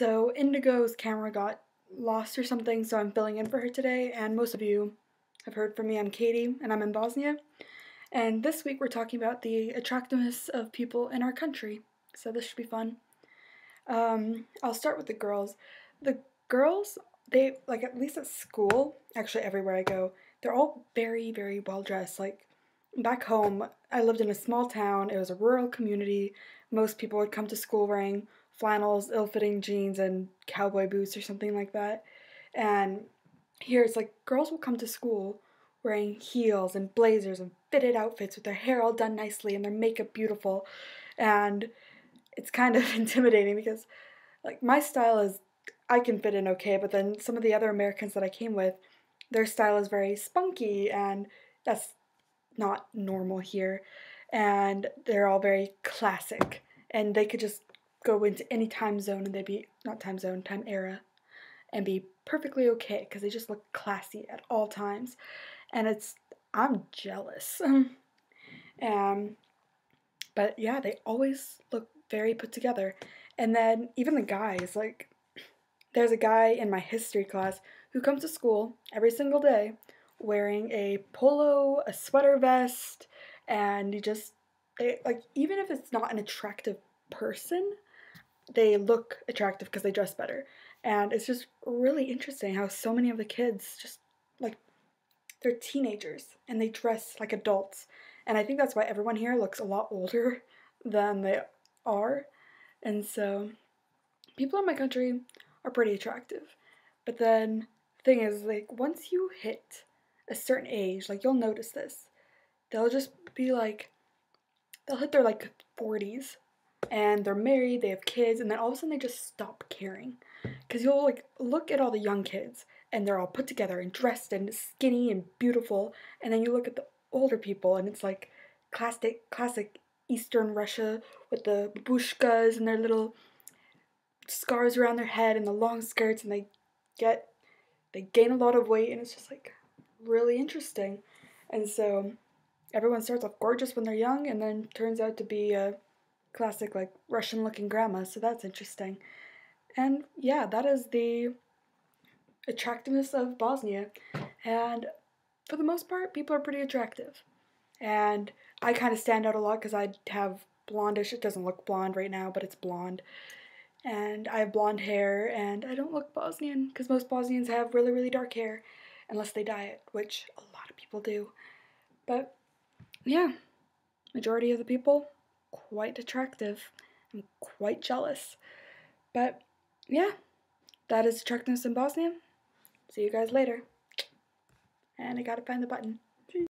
So Indigo's camera got lost or something, so I'm filling in for her today, and most of you have heard from me. I'm Katie, and I'm in Bosnia. And this week we're talking about the attractiveness of people in our country, so this should be fun. I'll start with the girls. The girls, they, like, at least at school, actually everywhere I go, they're all very, very well dressed. Like, back home, I lived in a small town, it was a rural community. Most people would come to school wearing flannels, ill-fitting jeans, and cowboy boots or something like that. And here it's like girls will come to school wearing heels and blazers and fitted outfits with their hair all done nicely and their makeup beautiful. And it's kind of intimidating because, like, my style is, I can fit in okay, but then some of the other Americans that I came with, their style is very spunky, and that's not normal here. And they're all very classic, and they could just go into any time zone and they'd be, not time zone, time era, and be perfectly okay because they just look classy at all times. And I'm jealous. But yeah, they always look very put together. And then even the guys, like, there's a guy in my history class who comes to school every single day wearing a polo, a sweater vest, and like, even if it's not an attractive person, they look attractive because they dress better. And it's just really interesting how so many of the kids just, like, they're teenagers and they dress like adults. And I think that's why everyone here looks a lot older than they are. And so people in my country are pretty attractive. But then the thing is, like, once you hit a certain age, like, you'll notice this. They'll just be like, they'll hit their, like, 40s and they're married, they have kids, and then all of a sudden they just stop caring. Because you'll, like, look at all the young kids and they're all put together and dressed and skinny and beautiful, and then you look at the older people and it's like classic Eastern Russia with the babushkas and their little scarves around their head and the long skirts, and they gain a lot of weight, and it's just, like, really interesting. And so everyone starts off gorgeous when they're young and then turns out to be a classic, like, Russian looking grandma, so that's interesting. And yeah, that is the attractiveness of Bosnia. And for the most part, people are pretty attractive. And I kind of stand out a lot because I have blondish, it doesn't look blonde right now, but it's blonde. And I have blonde hair, and I don't look Bosnian because most Bosnians have really, really dark hair, unless they dye it, which a lot of people do. But yeah, majority of the people, quite attractive. I'm quite jealous. But yeah, that is attractiveness in Bosnia. See you guys later. And I gotta find the button.